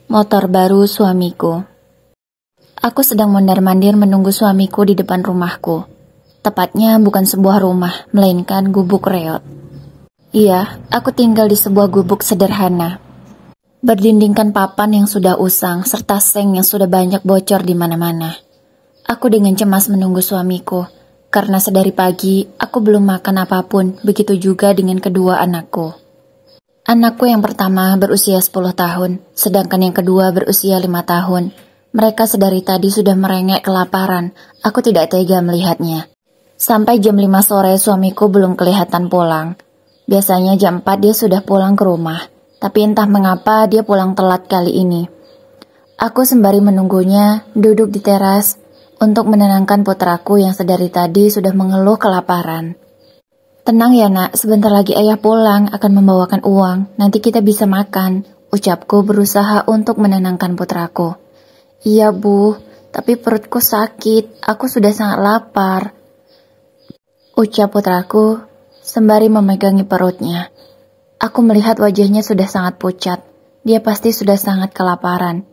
Motor baru suamiku. Aku sedang mondar-mandir menunggu suamiku di depan rumahku. Tepatnya bukan sebuah rumah, melainkan gubuk reot. Iya, aku tinggal di sebuah gubuk sederhana. Berdindingkan papan yang sudah usang, serta seng yang sudah banyak bocor di mana-mana. Aku dengan cemas menunggu suamiku, karena sedari pagi aku belum makan apapun, begitu juga dengan kedua anakku. Anakku yang pertama berusia 10 tahun, sedangkan yang kedua berusia 5 tahun. Mereka sedari tadi sudah merengek kelaparan, aku tidak tega melihatnya. Sampai jam 5 sore suamiku belum kelihatan pulang. Biasanya jam 4 dia sudah pulang ke rumah, tapi entah mengapa dia pulang telat kali ini. Aku sembari menunggunya, duduk di teras untuk menenangkan putraku yang sedari tadi sudah mengeluh kelaparan. Tenang ya nak, sebentar lagi ayah pulang akan membawakan uang, nanti kita bisa makan, ucapku berusaha untuk menenangkan putraku. Iya bu, tapi perutku sakit, aku sudah sangat lapar, ucap putraku sembari memegangi perutnya. Aku melihat wajahnya sudah sangat pucat, dia pasti sudah sangat kelaparan,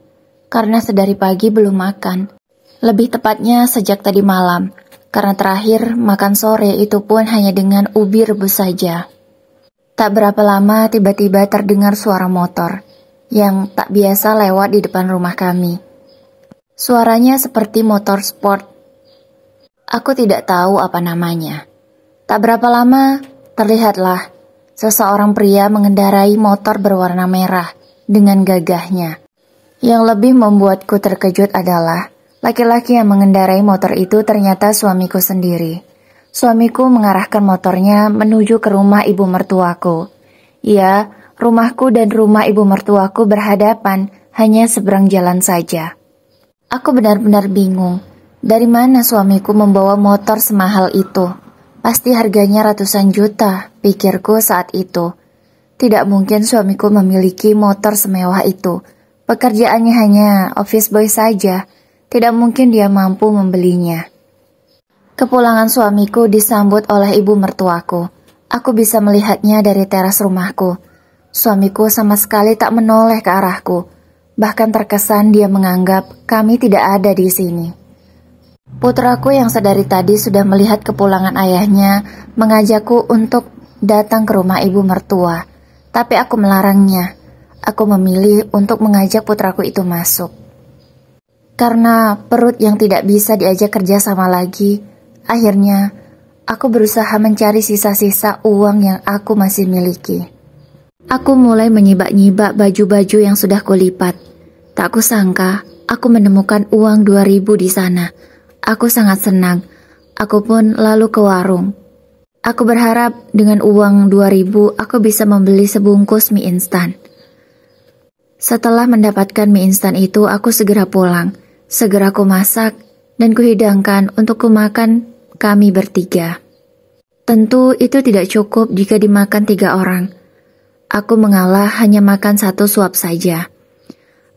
karena sedari pagi belum makan, lebih tepatnya sejak tadi malam. Karena terakhir makan sore itu pun hanya dengan ubi rebus saja. Tak berapa lama tiba-tiba terdengar suara motor yang tak biasa lewat di depan rumah kami. Suaranya seperti motor sport. Aku tidak tahu apa namanya. Tak berapa lama terlihatlah seseorang pria mengendarai motor berwarna merah dengan gagahnya. Yang lebih membuatku terkejut adalah laki-laki yang mengendarai motor itu ternyata suamiku sendiri. Suamiku mengarahkan motornya menuju ke rumah ibu mertuaku. Ya, rumahku dan rumah ibu mertuaku berhadapan, hanya seberang jalan saja. Aku benar-benar bingung, dari mana suamiku membawa motor semahal itu? Pasti harganya ratusan juta, pikirku saat itu. Tidak mungkin suamiku memiliki motor semewah itu. Pekerjaannya hanya office boy saja. Tidak mungkin dia mampu membelinya. Kepulangan suamiku disambut oleh ibu mertuaku. Aku bisa melihatnya dari teras rumahku. Suamiku sama sekali tak menoleh ke arahku. Bahkan terkesan dia menganggap kami tidak ada di sini. Putraku yang sedari tadi sudah melihat kepulangan ayahnya mengajakku untuk datang ke rumah ibu mertua. Tapi aku melarangnya. Aku memilih untuk mengajak putraku itu masuk. Karena perut yang tidak bisa diajak kerja sama lagi, akhirnya aku berusaha mencari sisa-sisa uang yang aku masih miliki. Aku mulai menyibak-nyibak baju-baju yang sudah kulipat. Tak kusangka, aku menemukan uang 2.000 di sana. Aku sangat senang. Aku pun lalu ke warung. Aku berharap dengan uang 2.000 aku bisa membeli sebungkus mie instan. Setelah mendapatkan mie instan itu, aku segera pulang. Segera ku masak dan kuhidangkan untuk kumakan kami bertiga. Tentu itu tidak cukup jika dimakan 3 orang. Aku mengalah hanya makan 1 suap saja.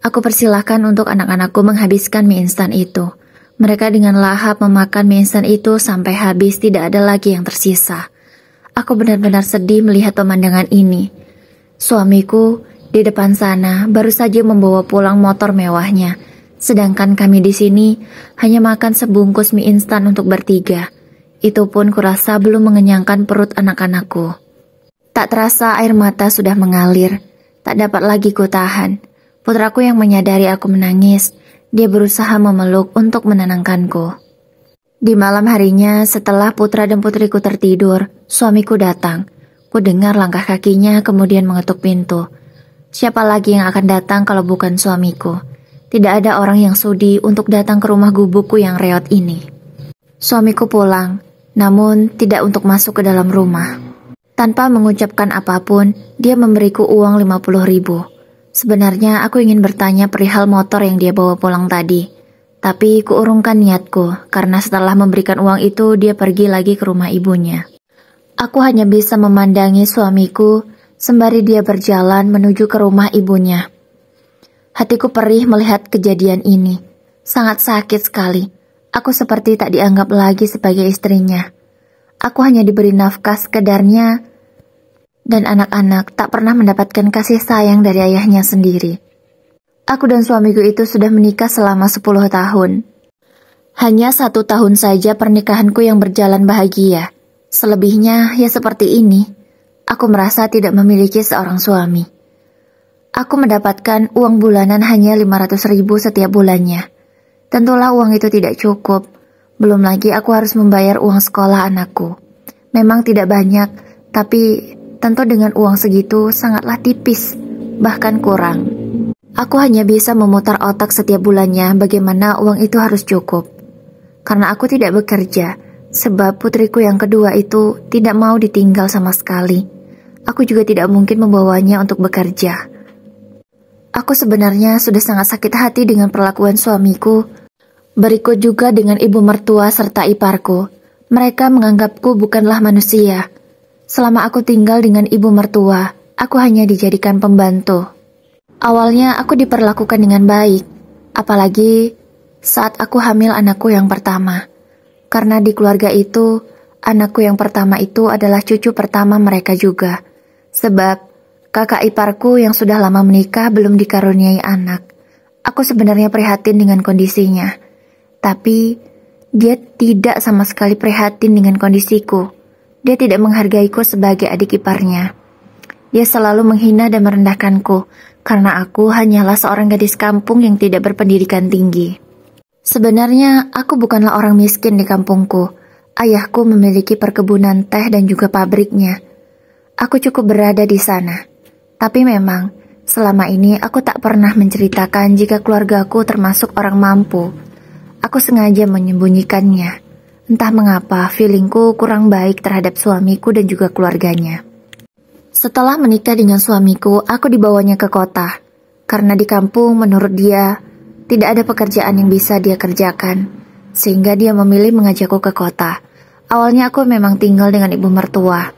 Aku persilahkan untuk anak-anakku menghabiskan mie instan itu. Mereka dengan lahap memakan mie instan itu sampai habis, tidak ada lagi yang tersisa. Aku benar-benar sedih melihat pemandangan ini. Suamiku di depan sana baru saja membawa pulang motor mewahnya. Sedangkan kami di sini hanya makan sebungkus mie instan untuk bertiga. Itu pun kurasa belum mengenyangkan perut anak-anakku. Tak terasa air mata sudah mengalir. Tak dapat lagi ku tahan. Putraku yang menyadari aku menangis, dia berusaha memeluk untuk menenangkanku. Di malam harinya setelah putra dan putriku tertidur, suamiku datang. Ku dengar langkah kakinya kemudian mengetuk pintu. Siapa lagi yang akan datang kalau bukan suamiku? Tidak ada orang yang sudi untuk datang ke rumah gubukku yang reot ini. Suamiku pulang, namun tidak untuk masuk ke dalam rumah. Tanpa mengucapkan apapun, dia memberiku uang 50.000. Sebenarnya aku ingin bertanya perihal motor yang dia bawa pulang tadi. Tapi kuurungkan niatku, karena setelah memberikan uang itu, dia pergi lagi ke rumah ibunya. Aku hanya bisa memandangi suamiku, sembari dia berjalan menuju ke rumah ibunya. Hatiku perih melihat kejadian ini. Sangat sakit sekali. Aku seperti tak dianggap lagi sebagai istrinya. Aku hanya diberi nafkah sekedarnya dan anak-anak tak pernah mendapatkan kasih sayang dari ayahnya sendiri. Aku dan suamiku itu sudah menikah selama 10 tahun. Hanya 1 tahun saja pernikahanku yang berjalan bahagia. Selebihnya ya seperti ini. Aku merasa tidak memiliki seorang suami. Aku mendapatkan uang bulanan hanya 500.000 setiap bulannya. Tentulah uang itu tidak cukup. Belum lagi aku harus membayar uang sekolah anakku. Memang tidak banyak, tapi tentu dengan uang segitu sangatlah tipis, bahkan kurang. Aku hanya bisa memutar otak setiap bulannya bagaimana uang itu harus cukup. Karena aku tidak bekerja, sebab putriku yang kedua itu tidak mau ditinggal sama sekali. Aku juga tidak mungkin membawanya untuk bekerja. Aku sebenarnya sudah sangat sakit hati dengan perlakuan suamiku. Berikut juga dengan ibu mertua serta iparku. Mereka menganggapku bukanlah manusia. Selama aku tinggal dengan ibu mertua, aku hanya dijadikan pembantu. Awalnya aku diperlakukan dengan baik, apalagi saat aku hamil anakku yang pertama. Karena di keluarga itu, anakku yang pertama itu adalah cucu pertama mereka juga. Sebab kakak iparku yang sudah lama menikah belum dikaruniai anak. Aku sebenarnya prihatin dengan kondisinya. Tapi dia tidak sama sekali prihatin dengan kondisiku. Dia tidak menghargaiku sebagai adik iparnya. Dia selalu menghina dan merendahkanku karena aku hanyalah seorang gadis kampung yang tidak berpendidikan tinggi. Sebenarnya aku bukanlah orang miskin di kampungku. Ayahku memiliki perkebunan teh dan juga pabriknya. Aku cukup berada di sana. Tapi memang selama ini aku tak pernah menceritakan jika keluargaku termasuk orang mampu. Aku sengaja menyembunyikannya. Entah mengapa feelingku kurang baik terhadap suamiku dan juga keluarganya. Setelah menikah dengan suamiku, aku dibawanya ke kota. Karena di kampung menurut dia, tidak ada pekerjaan yang bisa dia kerjakan. Sehingga dia memilih mengajakku ke kota. Awalnya aku memang tinggal dengan ibu mertua.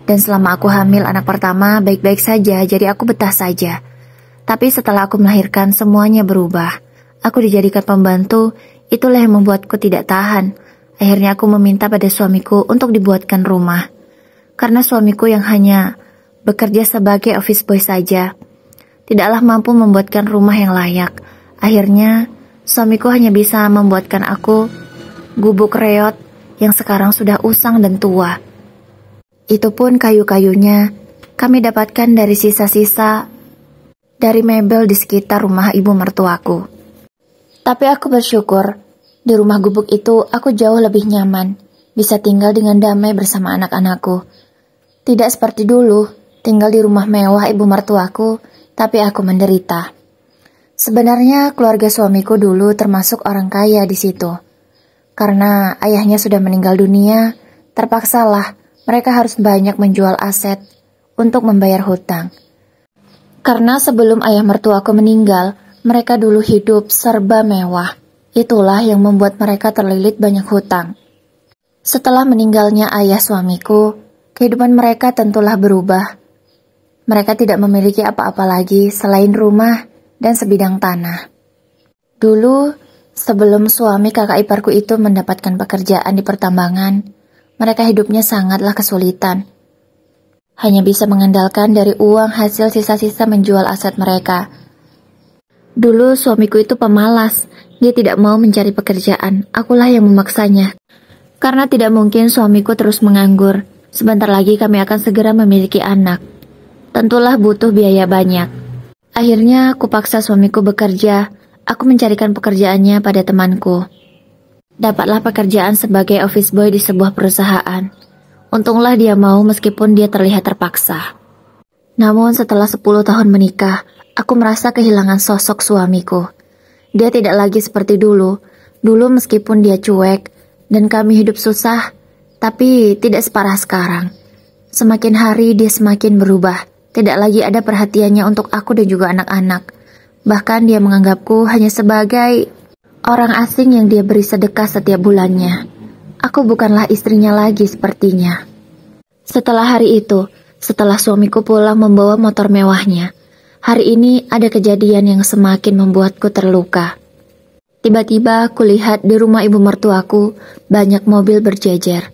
Dan selama aku hamil anak pertama, baik-baik saja, jadi aku betah saja. Tapi setelah aku melahirkan, semuanya berubah. Aku dijadikan pembantu, itulah yang membuatku tidak tahan. Akhirnya aku meminta pada suamiku untuk dibuatkan rumah. Karena suamiku yang hanya bekerja sebagai office boy saja, tidaklah mampu membuatkan rumah yang layak. Akhirnya, suamiku hanya bisa membuatkan aku gubuk reot yang sekarang sudah usang dan tua. Itu pun kayu-kayunya kami dapatkan dari sisa-sisa dari mebel di sekitar rumah ibu mertuaku. Tapi aku bersyukur, di rumah gubuk itu aku jauh lebih nyaman, bisa tinggal dengan damai bersama anak-anakku. Tidak seperti dulu, tinggal di rumah mewah ibu mertuaku, tapi aku menderita. Sebenarnya keluarga suamiku dulu termasuk orang kaya di situ. Karena ayahnya sudah meninggal dunia, terpaksalah mereka harus banyak menjual aset untuk membayar hutang. Karena sebelum ayah mertuaku meninggal, mereka dulu hidup serba mewah. Itulah yang membuat mereka terlilit banyak hutang. Setelah meninggalnya ayah suamiku, kehidupan mereka tentulah berubah. Mereka tidak memiliki apa-apa lagi selain rumah dan sebidang tanah. Dulu, sebelum suami kakak iparku itu mendapatkan pekerjaan di pertambangan, mereka hidupnya sangatlah kesulitan. Hanya bisa mengandalkan dari uang hasil sisa-sisa menjual aset mereka. Dulu suamiku itu pemalas, dia tidak mau mencari pekerjaan, akulah yang memaksanya. Karena tidak mungkin suamiku terus menganggur, sebentar lagi kami akan segera memiliki anak. Tentulah butuh biaya banyak. Akhirnya aku paksa suamiku bekerja, aku mencarikan pekerjaannya pada temanku. Dapatlah pekerjaan sebagai office boy di sebuah perusahaan. Untunglah dia mau meskipun dia terlihat terpaksa. Namun setelah 10 tahun menikah, aku merasa kehilangan sosok suamiku. Dia tidak lagi seperti dulu. Dulu meskipun dia cuek dan kami hidup susah, tapi tidak separah sekarang. Semakin hari dia semakin berubah. Tidak lagi ada perhatiannya untuk aku dan juga anak-anak. Bahkan dia menganggapku hanya sebagai orang asing yang dia beri sedekah setiap bulannya. Aku bukanlah istrinya lagi sepertinya. Setelah hari itu, setelah suamiku pulang membawa motor mewahnya, hari ini ada kejadian yang semakin membuatku terluka. Tiba-tiba kulihat di rumah ibu mertuaku banyak mobil berjejer.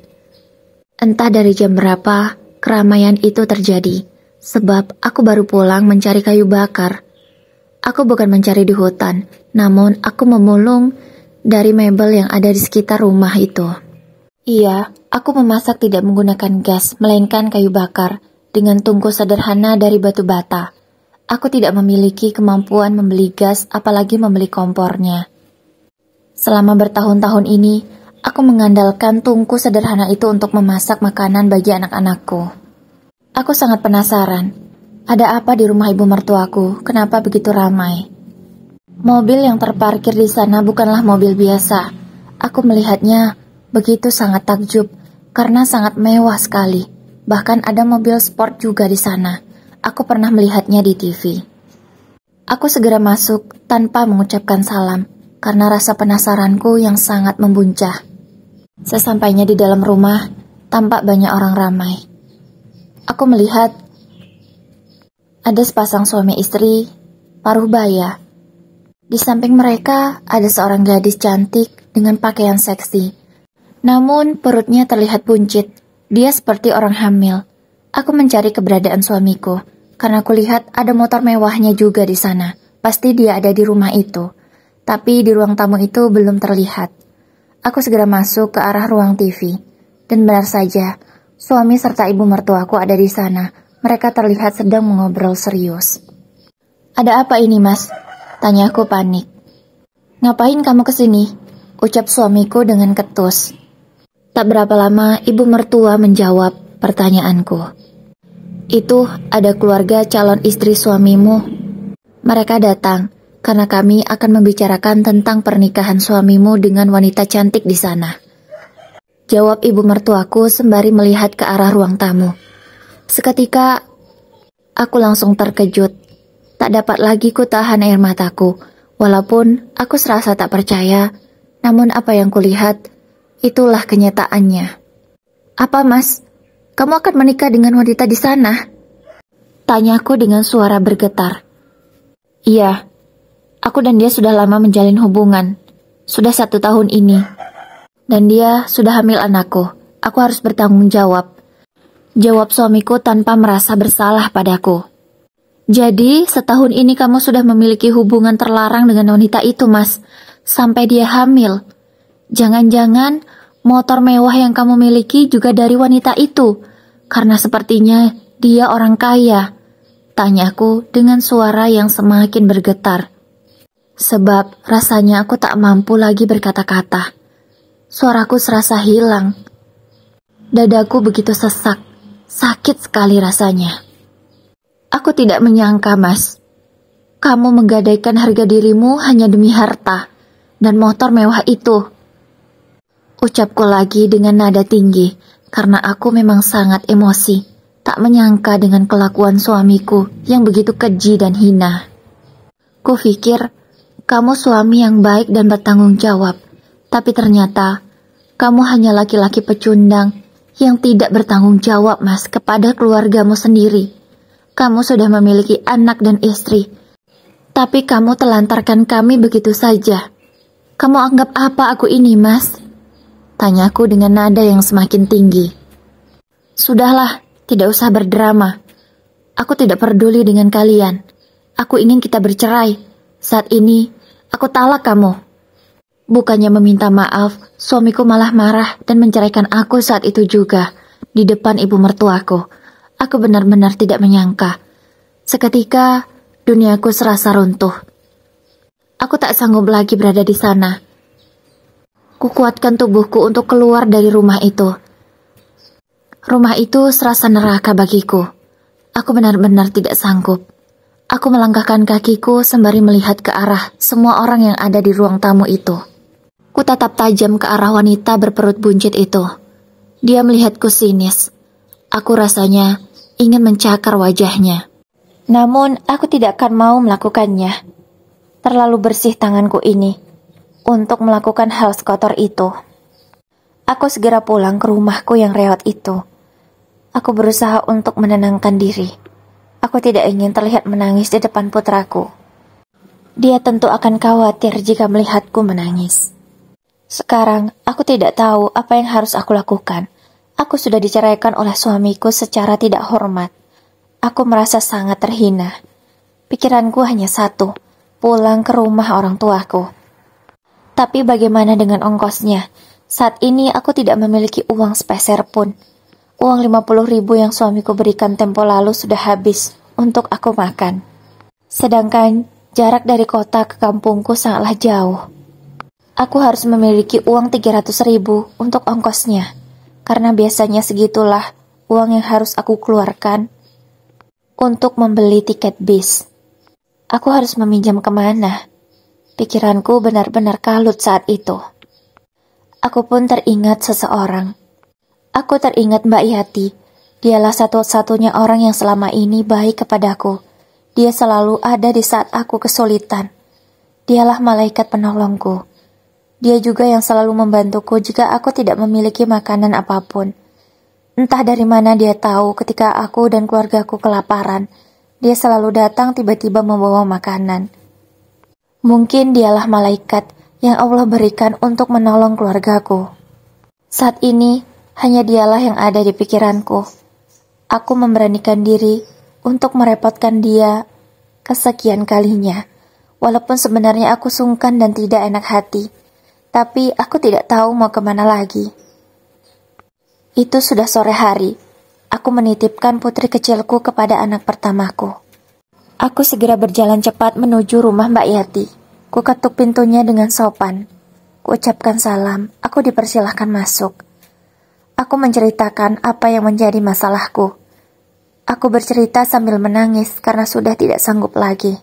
Entah dari jam berapa keramaian itu terjadi, sebab aku baru pulang mencari kayu bakar. Aku bukan mencari di hutan, namun aku memulung dari mebel yang ada di sekitar rumah itu. Iya, aku memasak tidak menggunakan gas, melainkan kayu bakar, dengan tungku sederhana dari batu bata. Aku tidak memiliki kemampuan membeli gas, apalagi membeli kompornya. Selama bertahun-tahun ini, aku mengandalkan tungku sederhana itu untuk memasak makanan bagi anak-anakku. Aku sangat penasaran. Ada apa di rumah ibu mertuaku? Kenapa begitu ramai? Mobil yang terparkir di sana bukanlah mobil biasa. Aku melihatnya begitu sangat takjub karena sangat mewah sekali. Bahkan ada mobil sport juga di sana. Aku pernah melihatnya di TV. Aku segera masuk tanpa mengucapkan salam karena rasa penasaranku yang sangat membuncah. Sesampainya di dalam rumah, tampak banyak orang ramai. Aku melihat ada sepasang suami istri, paruh baya. Di samping mereka ada seorang gadis cantik dengan pakaian seksi. Namun perutnya terlihat buncit. Dia seperti orang hamil. Aku mencari keberadaan suamiku, karena aku lihat ada motor mewahnya juga di sana. Pasti dia ada di rumah itu. Tapi di ruang tamu itu belum terlihat. Aku segera masuk ke arah ruang TV. Dan benar saja, suami serta ibu mertuaku ada di sana. Mereka terlihat sedang mengobrol serius. "Ada apa ini, Mas?" Tanyaku panik. "Ngapain kamu kesini?" ucap suamiku dengan ketus. Tak berapa lama ibu mertua menjawab pertanyaanku. "Itu ada keluarga calon istri suamimu. Mereka datang karena kami akan membicarakan tentang pernikahan suamimu dengan wanita cantik di sana," jawab ibu mertuaku sembari melihat ke arah ruang tamu. Seketika, aku langsung terkejut. Tak dapat lagi ku tahan air mataku. Walaupun aku serasa tak percaya, namun apa yang kulihat, itulah kenyataannya. "Apa, Mas? Kamu akan menikah dengan wanita di sana?" tanyaku dengan suara bergetar. "Iya, aku dan dia sudah lama menjalin hubungan. Sudah 1 tahun ini. Dan dia sudah hamil anakku. Aku harus bertanggung jawab," jawab suamiku tanpa merasa bersalah padaku. "Jadi, setahun ini kamu sudah memiliki hubungan terlarang dengan wanita itu, Mas, sampai dia hamil. Jangan-jangan motor mewah yang kamu miliki juga dari wanita itu, karena sepertinya dia orang kaya," tanyaku dengan suara yang semakin bergetar. Sebab rasanya aku tak mampu lagi berkata-kata. Suaraku serasa hilang. Dadaku begitu sesak. Sakit sekali rasanya. "Aku tidak menyangka, Mas. Kamu menggadaikan harga dirimu hanya demi harta dan motor mewah itu," ucapku lagi dengan nada tinggi, karena aku memang sangat emosi. Tak menyangka dengan kelakuan suamiku yang begitu keji dan hina. Kupikir, kamu suami yang baik dan bertanggung jawab, tapi ternyata kamu hanya laki-laki pecundang yang tidak bertanggung jawab, Mas, kepada keluargamu sendiri. Kamu sudah memiliki anak dan istri, tapi kamu telantarkan kami begitu saja. Kamu anggap apa aku ini, Mas? Tanyaku dengan nada yang semakin tinggi. "Sudahlah, tidak usah berdrama. Aku tidak peduli dengan kalian. Aku ingin kita bercerai. Saat ini, aku talak kamu." Bukannya meminta maaf, suamiku malah marah dan menceraikan aku saat itu juga, di depan ibu mertuaku. Aku benar-benar tidak menyangka. Seketika, duniaku serasa runtuh. Aku tak sanggup lagi berada di sana. Kukuatkan tubuhku untuk keluar dari rumah itu. Rumah itu serasa neraka bagiku. Aku benar-benar tidak sanggup. Aku melangkahkan kakiku sembari melihat ke arah semua orang yang ada di ruang tamu itu. Kutatap tajam ke arah wanita berperut buncit itu. Dia melihatku sinis. Aku rasanya ingin mencakar wajahnya. Namun aku tidak akan mau melakukannya. Terlalu bersih tanganku ini untuk melakukan hal sekotor itu. Aku segera pulang ke rumahku yang reot itu. Aku berusaha untuk menenangkan diri. Aku tidak ingin terlihat menangis di depan putraku. Dia tentu akan khawatir jika melihatku menangis. Sekarang, aku tidak tahu apa yang harus aku lakukan. Aku sudah diceraikan oleh suamiku secara tidak hormat. Aku merasa sangat terhina. Pikiranku hanya satu, pulang ke rumah orang tuaku. Tapi bagaimana dengan ongkosnya? Saat ini aku tidak memiliki uang sepeser pun. Uang 50.000 yang suamiku berikan tempo lalu sudah habis untuk aku makan. Sedangkan jarak dari kota ke kampungku sangatlah jauh. Aku harus memiliki uang 300.000 untuk ongkosnya, karena biasanya segitulah uang yang harus aku keluarkan untuk membeli tiket bis. Aku harus meminjam kemana? Pikiranku benar-benar kalut saat itu. Aku pun teringat seseorang. Aku teringat Mbak Yati. Dialah satu-satunya orang yang selama ini baik kepadaku. Dia selalu ada di saat aku kesulitan. Dialah malaikat penolongku. Dia juga yang selalu membantuku jika aku tidak memiliki makanan apapun. Entah dari mana dia tahu ketika aku dan keluargaku kelaparan. Dia selalu datang tiba-tiba membawa makanan. Mungkin dialah malaikat yang Allah berikan untuk menolong keluargaku. Saat ini, hanya dialah yang ada di pikiranku. Aku memberanikan diri untuk merepotkan dia kesekian kalinya. Walaupun sebenarnya aku sungkan dan tidak enak hati. Tapi aku tidak tahu mau kemana lagi. Itu sudah sore hari. Aku menitipkan putri kecilku kepada anak pertamaku. Aku segera berjalan cepat menuju rumah Mbak Yati. Ku ketuk pintunya dengan sopan. Ku ucapkan salam. Aku dipersilahkan masuk. Aku menceritakan apa yang menjadi masalahku. Aku bercerita sambil menangis karena sudah tidak sanggup lagi.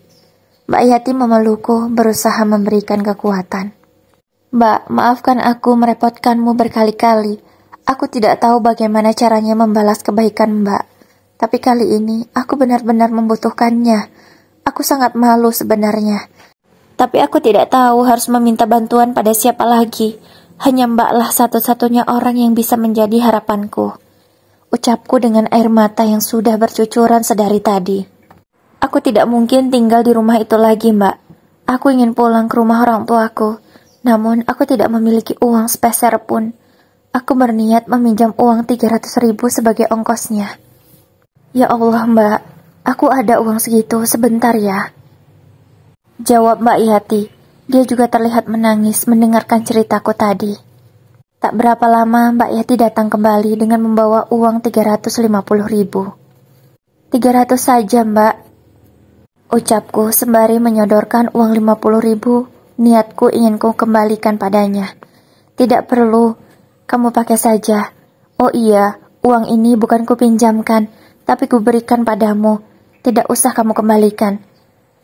Mbak Yati memelukku, berusaha memberikan kekuatan. Mbak, maafkan aku merepotkanmu berkali-kali. Aku tidak tahu bagaimana caranya membalas kebaikan Mbak. Tapi kali ini aku benar-benar membutuhkannya. Aku sangat malu sebenarnya. Tapi aku tidak tahu harus meminta bantuan pada siapa lagi. Hanya Mbaklah satu-satunya orang yang bisa menjadi harapanku. Ucapku dengan air mata yang sudah bercucuran sedari tadi. Aku tidak mungkin tinggal di rumah itu lagi, Mbak. Aku ingin pulang ke rumah orang tuaku. Namun aku tidak memiliki uang sepeser pun. Aku berniat meminjam uang 300.000 sebagai ongkosnya. Ya Allah, Mbak. Aku ada uang segitu, sebentar ya. Jawab Mbak Yati. Dia juga terlihat menangis mendengarkan ceritaku tadi. Tak berapa lama Mbak Yati datang kembali dengan membawa uang 350.000. 300 saja, Mbak. Ucapku sembari menyodorkan uang 50.000. Niatku ingin ku kembalikan padanya. Tidak perlu, kamu pakai saja. Oh iya, uang ini bukan ku pinjamkan, tapi ku berikan padamu. Tidak usah kamu kembalikan.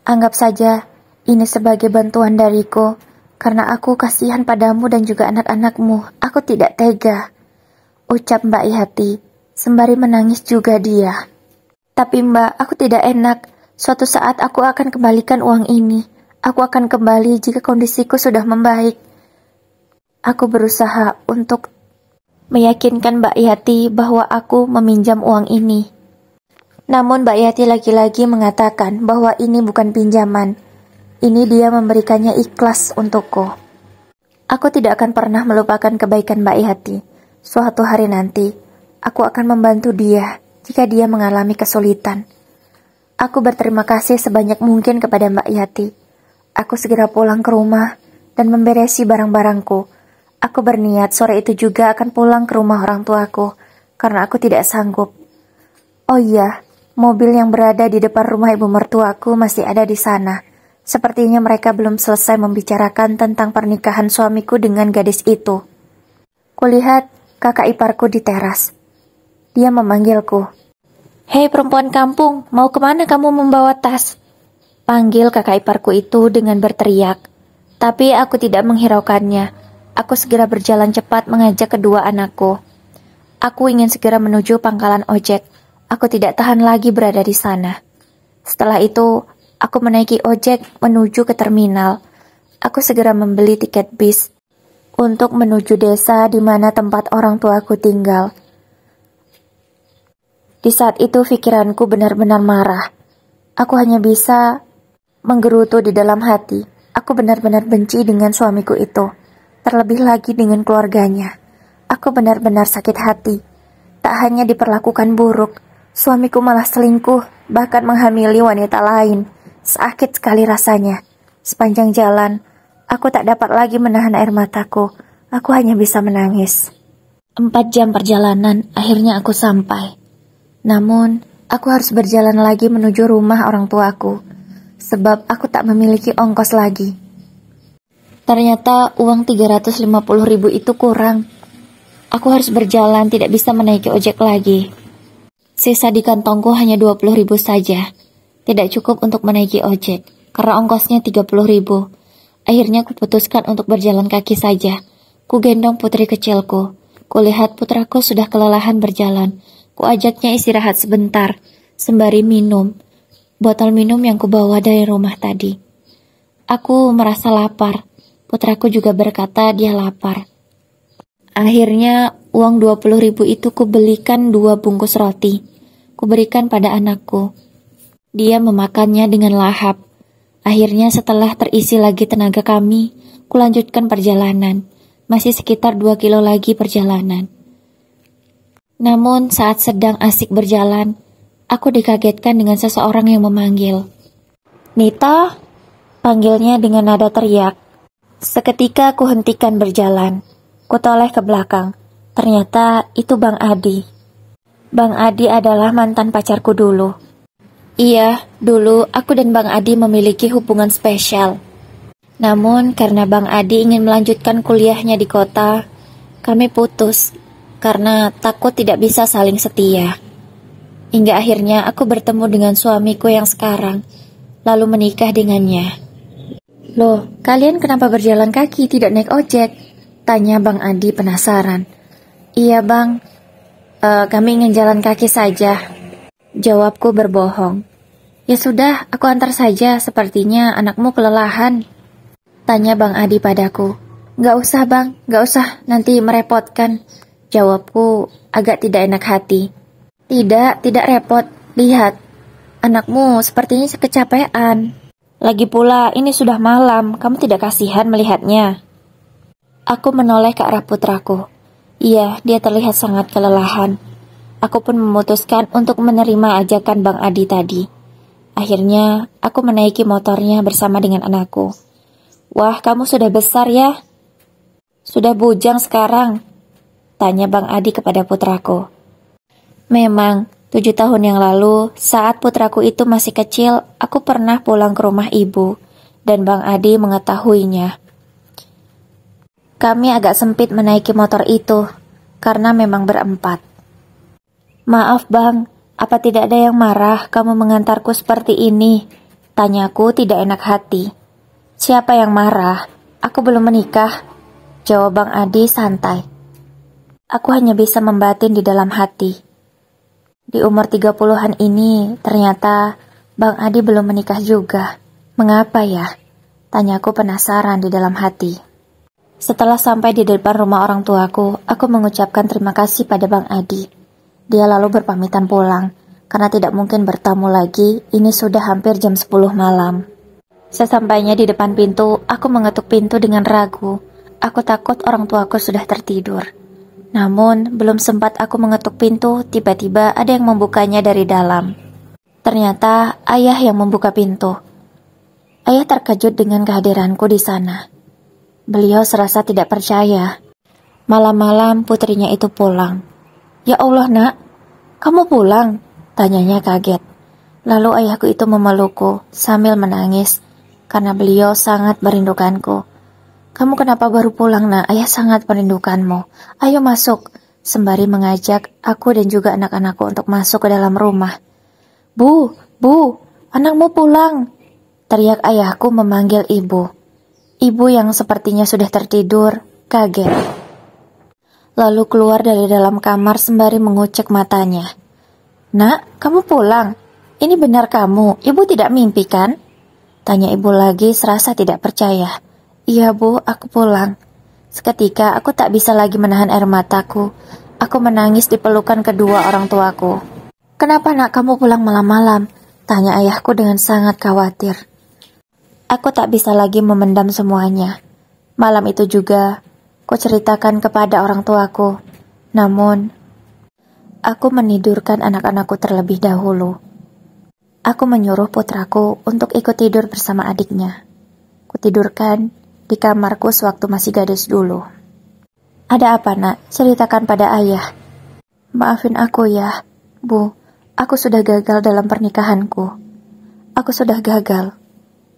Anggap saja ini sebagai bantuan dariku, karena aku kasihan padamu dan juga anak-anakmu. Aku tidak tega. Ucap Mbak Yati, sembari menangis juga dia. Tapi Mbak, aku tidak enak. Suatu saat aku akan kembalikan uang ini. Aku akan kembali jika kondisiku sudah membaik. Aku berusaha untuk meyakinkan Mbak Yati bahwa aku meminjam uang ini. Namun Mbak Yati lagi-lagi mengatakan bahwa ini bukan pinjaman. Ini dia memberikannya ikhlas untukku. Aku tidak akan pernah melupakan kebaikan Mbak Yati. Suatu hari nanti, aku akan membantu dia jika dia mengalami kesulitan. Aku berterima kasih sebanyak mungkin kepada Mbak Yati. Aku segera pulang ke rumah dan memberesi barang-barangku. Aku berniat sore itu juga akan pulang ke rumah orang tuaku, karena aku tidak sanggup. Oh iya, mobil yang berada di depan rumah ibu mertuaku masih ada di sana. Sepertinya mereka belum selesai membicarakan tentang pernikahan suamiku dengan gadis itu. Kulihat kakak iparku di teras. Dia memanggilku. Hei perempuan kampung, mau kemana kamu membawa tas? Panggil kakak iparku itu dengan berteriak. Tapi aku tidak menghiraukannya. Aku segera berjalan cepat mengajak kedua anakku. Aku ingin segera menuju pangkalan ojek. Aku tidak tahan lagi berada di sana. Setelah itu, aku menaiki ojek menuju ke terminal. Aku segera membeli tiket bis untuk menuju desa di mana tempat orang tuaku tinggal. Di saat itu pikiranku benar-benar marah. Aku hanya bisa menggerutu di dalam hati. Aku benar-benar benci dengan suamiku itu. Terlebih lagi dengan keluarganya. Aku benar-benar sakit hati. Tak hanya diperlakukan buruk, suamiku malah selingkuh, bahkan menghamili wanita lain. Sakit sekali rasanya. Sepanjang jalan, aku tak dapat lagi menahan air mataku. Aku hanya bisa menangis. 4 jam perjalanan, akhirnya aku sampai. Namun, aku harus berjalan lagi menuju rumah orang tuaku, sebab aku tak memiliki ongkos lagi. Ternyata uang 350.000 itu kurang. Aku harus berjalan, tidak bisa menaiki ojek lagi. Sisa di kantongku hanya 20.000 saja. Tidak cukup untuk menaiki ojek, karena ongkosnya 30.000. Akhirnya kuputuskan untuk berjalan kaki saja. Ku gendong putri kecilku. Kulihat putraku sudah kelelahan berjalan. Kuajaknya istirahat sebentar, sembari minum botol minum yang kubawa dari rumah tadi. Aku merasa lapar. Putraku juga berkata dia lapar. Akhirnya uang 20.000 itu kubelikan 2 bungkus roti. Kuberikan pada anakku. Dia memakannya dengan lahap. Akhirnya setelah terisi lagi tenaga kami, kulanjutkan perjalanan. Masih sekitar 2 kilo lagi perjalanan. Namun saat sedang asik berjalan, aku dikagetkan dengan seseorang yang memanggil. "Nita?" Panggilnya dengan nada teriak. Seketika aku hentikan berjalan. Kutoleh ke belakang. Ternyata itu Bang Adi. Bang Adi adalah mantan pacarku dulu. Iya, dulu aku dan Bang Adi memiliki hubungan spesial. Namun karena Bang Adi ingin melanjutkan kuliahnya di kota, kami putus karena takut tidak bisa saling setia. Hingga akhirnya aku bertemu dengan suamiku yang sekarang, lalu menikah dengannya. "Loh, kalian kenapa berjalan kaki tidak naik ojek?" tanya Bang Adi penasaran. "Iya Bang, kami ingin jalan kaki saja," jawabku berbohong. "Ya sudah, aku antar saja, sepertinya anakmu kelelahan," tanya Bang Adi padaku. "Gak usah Bang, gak usah, nanti merepotkan," jawabku agak tidak enak hati. Tidak repot. Lihat, anakmu sepertinya kecapean. Lagi pula ini sudah malam, kamu tidak kasihan melihatnya. Aku menoleh ke arah putraku. Iya, dia terlihat sangat kelelahan. Aku pun memutuskan untuk menerima ajakan Bang Adi tadi. Akhirnya, aku menaiki motornya bersama dengan anakku. "Wah, kamu sudah besar ya? Sudah bujang sekarang?" tanya Bang Adi kepada putraku. Memang, 7 tahun yang lalu, saat putraku itu masih kecil, aku pernah pulang ke rumah ibu, dan Bang Adi mengetahuinya. Kami agak sempit menaiki motor itu, karena memang berempat. "Maaf Bang, apa tidak ada yang marah kamu mengantarku seperti ini?" tanyaku tidak enak hati. "Siapa yang marah? Aku belum menikah," jawab Bang Adi santai. Aku hanya bisa membatin di dalam hati. Di umur 30-an ini, ternyata Bang Adi belum menikah juga. Mengapa ya? Tanyaku penasaran di dalam hati. Setelah sampai di depan rumah orang tuaku, aku mengucapkan terima kasih pada Bang Adi. Dia lalu berpamitan pulang, karena tidak mungkin bertamu lagi, ini sudah hampir jam 10 malam. Sesampainya di depan pintu, aku mengetuk pintu dengan ragu. Aku takut orang tuaku sudah tertidur. Namun, belum sempat aku mengetuk pintu, tiba-tiba ada yang membukanya dari dalam. Ternyata ayah yang membuka pintu. Ayah terkejut dengan kehadiranku di sana. Beliau serasa tidak percaya. Malam-malam putrinya itu pulang. "Ya Allah nak, kamu pulang?" tanyanya kaget. Lalu ayahku itu memelukku sambil menangis karena beliau sangat merindukanku. "Kamu kenapa baru pulang nak? Ayah sangat merindukanmu. Ayo masuk," sembari mengajak aku dan juga anak-anakku untuk masuk ke dalam rumah. Bu, anakmu pulang," teriak ayahku memanggil ibu. Ibu yang sepertinya sudah tertidur, kaget. Lalu keluar dari dalam kamar sembari mengucek matanya. "Nak, kamu pulang? Ini benar kamu? Ibu tidak mimpi kan?" tanya ibu lagi serasa tidak percaya. "Iya Bu, aku pulang." Seketika aku tak bisa lagi menahan air mataku. Aku menangis di pelukan kedua orang tuaku. "Kenapa nak kamu pulang malam-malam?" tanya ayahku dengan sangat khawatir. Aku tak bisa lagi memendam semuanya. Malam itu juga, ku ceritakan kepada orang tuaku. Namun, aku menidurkan anak-anakku terlebih dahulu. Aku menyuruh putraku untuk ikut tidur bersama adiknya. tidurkan di kamarku sewaktu masih gadis dulu. Ada apa, Nak? Ceritakan pada ayah. Maafin aku ya, Bu. Aku sudah gagal dalam pernikahanku. Aku sudah gagal,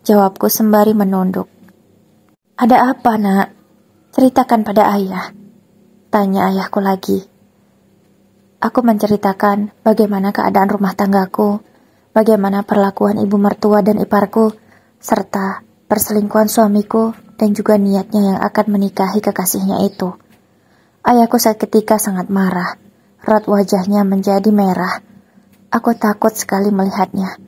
jawabku sembari menunduk. Ada apa, Nak? Ceritakan pada ayah. Tanya ayahku lagi. Aku menceritakan bagaimana keadaan rumah tanggaku, bagaimana perlakuan ibu mertua dan iparku, serta perselingkuhan suamiku dan juga niatnya yang akan menikahi kekasihnya itu. Ayahku seketika sangat marah. Raut wajahnya menjadi merah. Aku takut sekali melihatnya.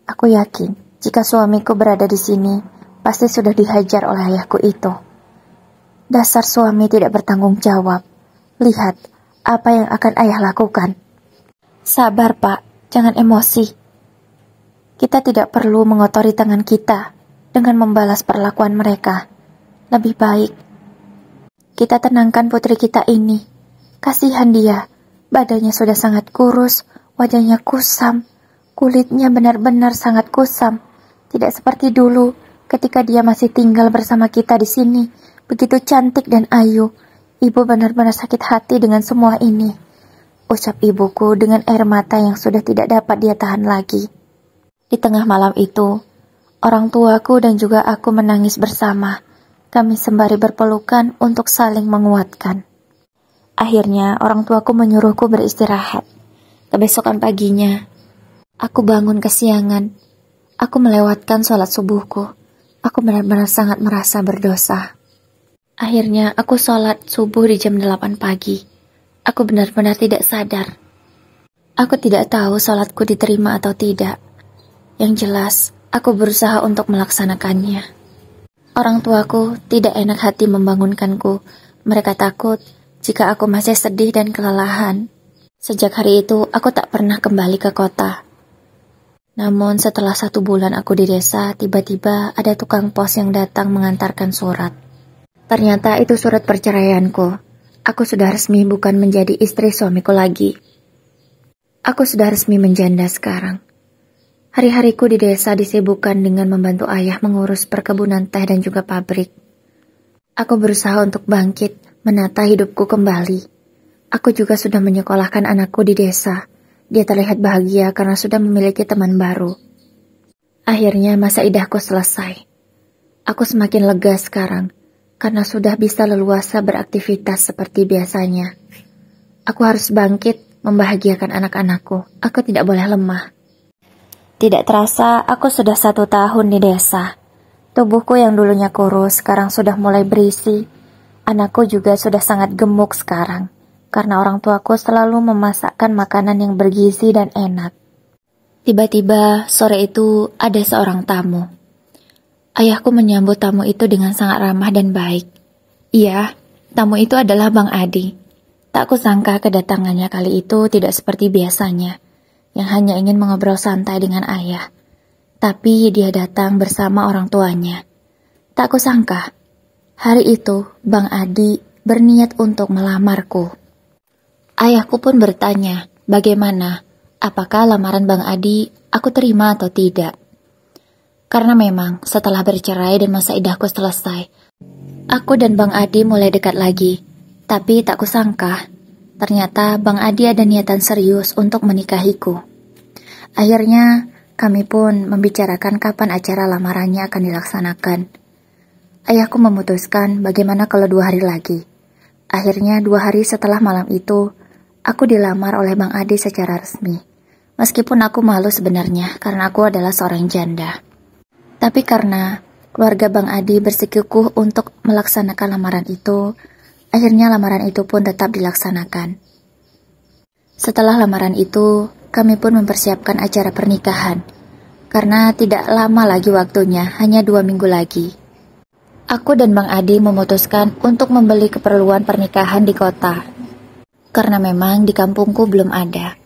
Aku yakin jika suamiku berada di sini, pasti sudah dihajar oleh ayahku itu. Dasar suami tidak bertanggung jawab. Lihat apa yang akan ayah lakukan. Sabar, Pak. Jangan emosi. Kita tidak perlu mengotori tangan kita dengan membalas perlakuan mereka. Lebih baik kita tenangkan putri kita ini. Kasihan dia. Badannya sudah sangat kurus, wajahnya kusam, kulitnya benar-benar sangat kusam. Tidak seperti dulu ketika dia masih tinggal bersama kita di sini. Begitu cantik dan ayu. Ibu benar-benar sakit hati dengan semua ini. Ucap ibuku dengan air mata yang sudah tidak dapat dia tahan lagi. Di tengah malam itu, orang tuaku dan juga aku menangis bersama. Kami sembari berpelukan untuk saling menguatkan. Akhirnya orang tuaku menyuruhku beristirahat. Kebesokan paginya, aku bangun kesiangan. Aku melewatkan sholat subuhku. Aku benar-benar sangat merasa berdosa. Akhirnya aku sholat subuh di jam 8 pagi. Aku benar-benar tidak sadar. Aku tidak tahu sholatku diterima atau tidak. Yang jelas, aku berusaha untuk melaksanakannya. Orang tuaku tidak enak hati membangunkanku. Mereka takut jika aku masih sedih dan kelelahan. Sejak hari itu, aku tak pernah kembali ke kota. Namun setelah 1 bulan aku di desa, tiba-tiba ada tukang pos yang datang mengantarkan surat. Ternyata itu surat perceraianku. Aku sudah resmi bukan menjadi istri suamiku lagi. Aku sudah resmi menjanda sekarang. Hari-hariku di desa disibukkan dengan membantu ayah mengurus perkebunan teh dan juga pabrik. Aku berusaha untuk bangkit, menata hidupku kembali. Aku juga sudah menyekolahkan anakku di desa. Dia terlihat bahagia karena sudah memiliki teman baru. Akhirnya masa idahku selesai. Aku semakin lega sekarang, karena sudah bisa leluasa beraktivitas seperti biasanya. Aku harus bangkit, membahagiakan anak-anakku. Aku tidak boleh lemah. Tidak terasa, aku sudah 1 tahun di desa. Tubuhku yang dulunya kurus, sekarang sudah mulai berisi. Anakku juga sudah sangat gemuk sekarang, karena orang tuaku selalu memasakkan makanan yang bergizi dan enak. Tiba-tiba, sore itu ada seorang tamu. Ayahku menyambut tamu itu dengan sangat ramah dan baik. Iya, tamu itu adalah Bang Adi. Tak kusangka kedatangannya kali itu tidak seperti biasanya, yang hanya ingin mengobrol santai dengan ayah. Tapi dia datang bersama orang tuanya. Tak kusangka, hari itu Bang Adi berniat untuk melamarku. Ayahku pun bertanya, bagaimana? Apakah lamaran Bang Adi aku terima atau tidak? Karena memang setelah bercerai dan masa idahku selesai, aku dan Bang Adi mulai dekat lagi. Tapi tak kusangka, ternyata Bang Adi ada niatan serius untuk menikahiku. Akhirnya, kami pun membicarakan kapan acara lamarannya akan dilaksanakan. Ayahku memutuskan bagaimana kalau 2 hari lagi. Akhirnya 2 hari setelah malam itu, aku dilamar oleh Bang Adi secara resmi. Meskipun aku malu sebenarnya karena aku adalah seorang janda. Tapi karena keluarga Bang Adi bersikukuh untuk melaksanakan lamaran itu, akhirnya lamaran itu pun tetap dilaksanakan. Setelah lamaran itu, kami pun mempersiapkan acara pernikahan. Karena tidak lama lagi waktunya, hanya 2 minggu lagi. Aku dan Bang Adi memutuskan untuk membeli keperluan pernikahan di kota. Karena memang di kampungku belum ada.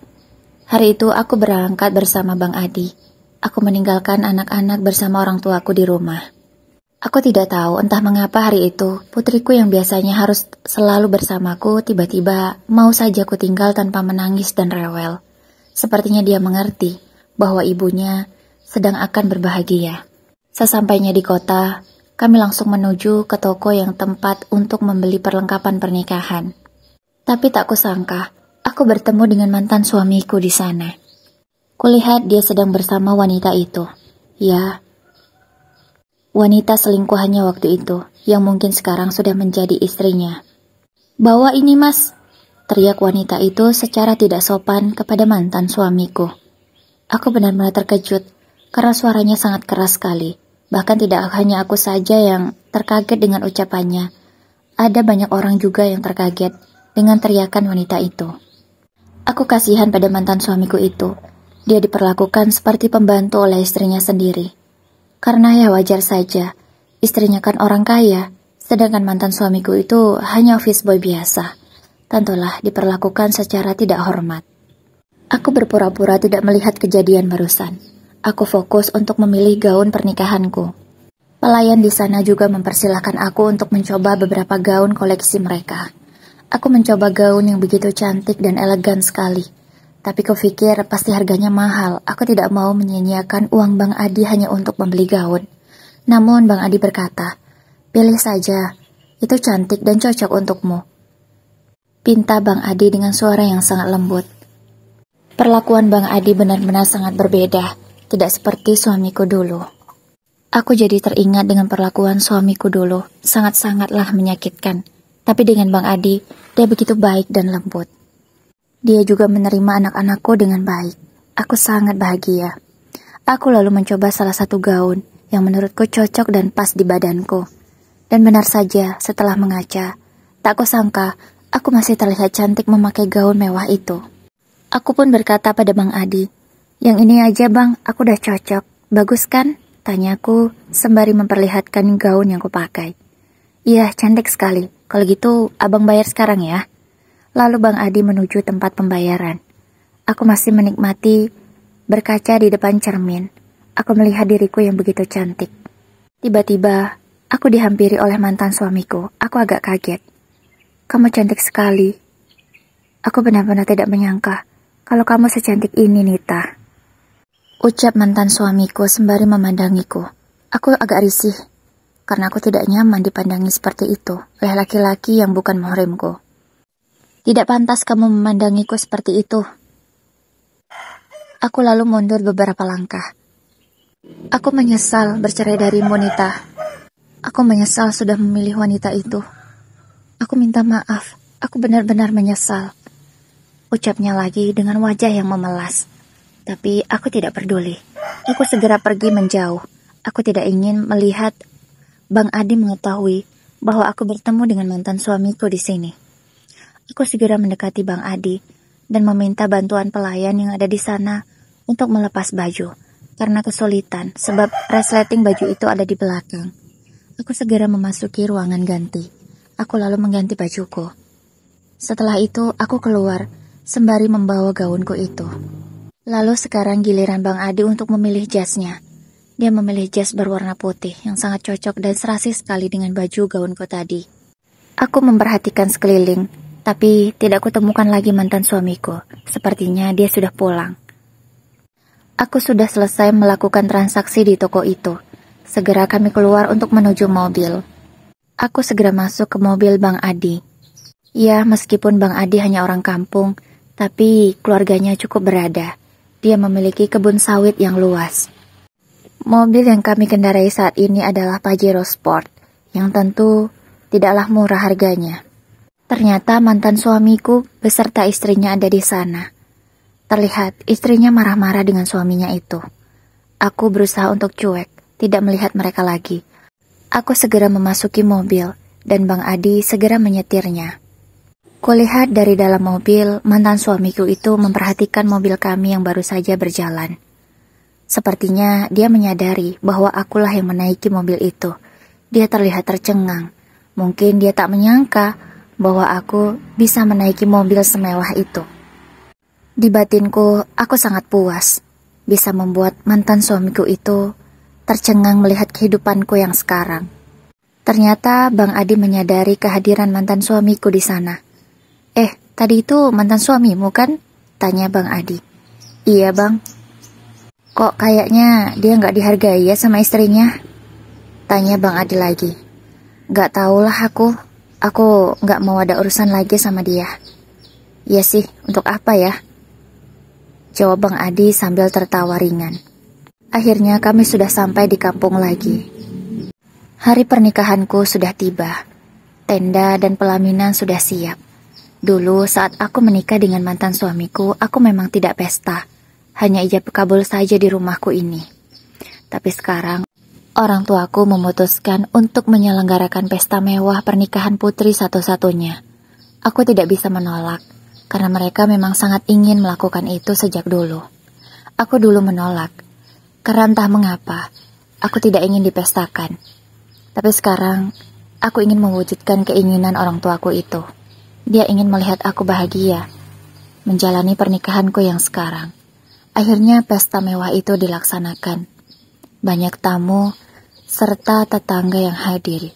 Hari itu aku berangkat bersama Bang Adi. Aku meninggalkan anak-anak bersama orang tuaku di rumah. Aku tidak tahu entah mengapa hari itu, putriku yang biasanya harus selalu bersamaku tiba-tiba mau saja ku tinggal tanpa menangis dan rewel. Sepertinya dia mengerti bahwa ibunya sedang akan berbahagia. Sesampainya di kota, Kami langsung menuju ke toko yang tempat untuk membeli perlengkapan pernikahan. Tapi tak kusangka, aku bertemu dengan mantan suamiku di sana. Kulihat dia sedang bersama wanita itu. Ya, wanita selingkuhannya waktu itu, yang mungkin sekarang sudah menjadi istrinya. "Bawa ini, Mas," teriak wanita itu secara tidak sopan kepada mantan suamiku. Aku benar-benar terkejut, karena suaranya sangat keras sekali. Bahkan tidak hanya aku saja yang terkaget dengan ucapannya. Ada banyak orang juga yang terkaget dengan teriakan wanita itu. Aku kasihan pada mantan suamiku itu. Dia diperlakukan seperti pembantu oleh istrinya sendiri. Karena ya wajar saja, istrinya kan orang kaya, sedangkan mantan suamiku itu hanya office boy biasa. Tentulah diperlakukan secara tidak hormat. Aku berpura-pura tidak melihat kejadian barusan. Aku fokus untuk memilih gaun pernikahanku. Pelayan di sana juga mempersilahkan aku untuk mencoba beberapa gaun koleksi mereka. Aku mencoba gaun yang begitu cantik dan elegan sekali. Tapi kupikir pasti harganya mahal. Aku tidak mau menyia-nyiakan uang Bang Adi hanya untuk membeli gaun. Namun Bang Adi berkata, "Pilih saja, itu cantik dan cocok untukmu," pinta Bang Adi dengan suara yang sangat lembut. Perlakuan Bang Adi benar-benar sangat berbeda. Tidak seperti suamiku dulu. Aku jadi teringat dengan perlakuan suamiku dulu. Sangat-sangatlah menyakitkan. Tapi dengan Bang Adi, dia begitu baik dan lembut. Dia juga menerima anak-anakku dengan baik. Aku sangat bahagia. Aku lalu mencoba salah satu gaun yang menurutku cocok dan pas di badanku. Dan benar saja, setelah mengaca, tak kusangka aku masih terlihat cantik memakai gaun mewah itu. Aku pun berkata pada Bang Adi, "Yang ini aja Bang, aku udah cocok. Bagus kan?" tanyaku sembari memperlihatkan gaun yang kupakai. "Iya, cantik sekali. Kalau gitu, abang bayar sekarang ya." Lalu Bang Adi menuju tempat pembayaran. Aku masih menikmati berkaca di depan cermin. Aku melihat diriku yang begitu cantik. Tiba-tiba, aku dihampiri oleh mantan suamiku. Aku agak kaget. "Kamu cantik sekali. Aku benar-benar tidak menyangka kalau kamu secantik ini, Nita," ucap mantan suamiku sembari memandangiku. Aku agak risih, karena aku tidak nyaman dipandangi seperti itu oleh laki-laki yang bukan muhrimku. "Tidak pantas kamu memandangiku seperti itu." Aku lalu mundur beberapa langkah. "Aku menyesal bercerai darimu, Nita. Aku menyesal sudah memilih wanita itu. Aku minta maaf, aku benar-benar menyesal," ucapnya lagi dengan wajah yang memelas. Tapi aku tidak peduli. Aku segera pergi menjauh. Aku tidak ingin melihat Bang Adi mengetahui bahwa aku bertemu dengan mantan suamiku di sini. Aku segera mendekati Bang Adi dan meminta bantuan pelayan yang ada di sana untuk melepas baju, karena kesulitan sebab resleting baju itu ada di belakang. Aku segera memasuki ruangan ganti. Aku lalu mengganti bajuku. Setelah itu aku keluar sembari membawa gaunku itu. Lalu sekarang giliran Bang Adi untuk memilih jasnya. Dia memilih jas berwarna putih yang sangat cocok dan serasi sekali dengan baju gaunku tadi. Aku memperhatikan sekeliling, tapi tidak kutemukan lagi mantan suamiku. Sepertinya dia sudah pulang. Aku sudah selesai melakukan transaksi di toko itu. Segera kami keluar untuk menuju mobil. Aku segera masuk ke mobil Bang Adi. Ya, meskipun Bang Adi hanya orang kampung, tapi keluarganya cukup berada. Dia memiliki kebun sawit yang luas. Mobil yang kami kendarai saat ini adalah Pajero Sport, yang tentu tidaklah murah harganya. Ternyata mantan suamiku beserta istrinya ada di sana. Terlihat istrinya marah-marah dengan suaminya itu. Aku berusaha untuk cuek, tidak melihat mereka lagi. Aku segera memasuki mobil, dan Bang Adi segera menyetirnya. Kulihat dari dalam mobil, mantan suamiku itu memperhatikan mobil kami yang baru saja berjalan. Sepertinya dia menyadari bahwa akulah yang menaiki mobil itu. Dia terlihat tercengang. Mungkin dia tak menyangka bahwa aku bisa menaiki mobil semewah itu. Di batinku, aku sangat puas. Bisa membuat mantan suamiku itu tercengang melihat kehidupanku yang sekarang. Ternyata Bang Adi menyadari kehadiran mantan suamiku di sana. Tadi itu mantan suamimu kan?" tanya Bang Adi. "Iya Bang." "Kok kayaknya dia nggak dihargai ya sama istrinya?" Tanya Bang Adi lagi. Gak tahulah aku. Aku gak mau ada urusan lagi sama dia. Iya sih, untuk apa ya? Jawab Bang Adi sambil tertawa ringan. Akhirnya kami sudah sampai di kampung lagi. Hari pernikahanku sudah tiba. Tenda dan pelaminan sudah siap. Dulu saat aku menikah dengan mantan suamiku, aku memang tidak pesta. Hanya ijab kabul saja di rumahku ini. Tapi sekarang, orang tuaku memutuskan untuk menyelenggarakan pesta mewah pernikahan putri satu-satunya. Aku tidak bisa menolak, karena mereka memang sangat ingin melakukan itu sejak dulu. Aku dulu menolak, karena entah mengapa, aku tidak ingin dipestakan. Tapi sekarang, aku ingin mewujudkan keinginan orang tuaku itu. Dia ingin melihat aku bahagia, menjalani pernikahanku yang sekarang. Akhirnya pesta mewah itu dilaksanakan. Banyak tamu, serta tetangga yang hadir.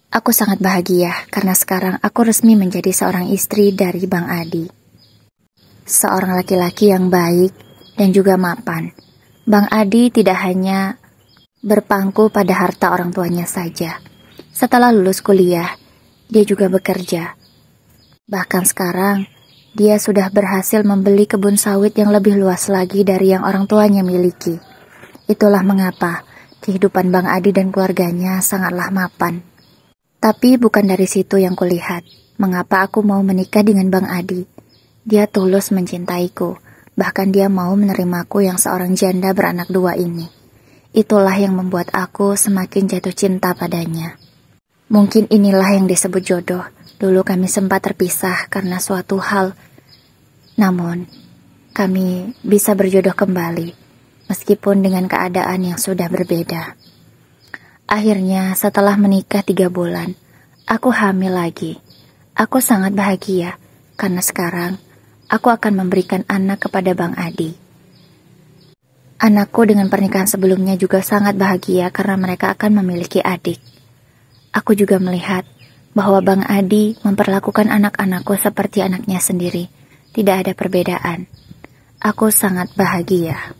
Aku sangat bahagia karena sekarang aku resmi menjadi seorang istri dari Bang Adi. Seorang laki-laki yang baik dan juga mapan. Bang Adi tidak hanya berpangku pada harta orang tuanya saja. Setelah lulus kuliah, dia juga bekerja. Bahkan sekarang, dia sudah berhasil membeli kebun sawit yang lebih luas lagi dari yang orang tuanya miliki. Itulah mengapa kehidupan Bang Adi dan keluarganya sangatlah mapan. Tapi bukan dari situ yang kulihat. Mengapa aku mau menikah dengan Bang Adi? Dia tulus mencintaiku. Bahkan dia mau menerimaku yang seorang janda beranak dua ini. Itulah yang membuat aku semakin jatuh cinta padanya. Mungkin inilah yang disebut jodoh. Dulu kami sempat terpisah karena suatu hal. Namun, kami bisa berjodoh kembali, meskipun dengan keadaan yang sudah berbeda. Akhirnya, setelah menikah 3 bulan, aku hamil lagi. Aku sangat bahagia, karena sekarang, aku akan memberikan anak kepada Bang Adi. Anakku dengan pernikahan sebelumnya juga sangat bahagia karena mereka akan memiliki adik. Aku juga melihat bahwa Bang Adi memperlakukan anak-anakku seperti anaknya sendiri. Tidak ada perbedaan. Aku sangat bahagia.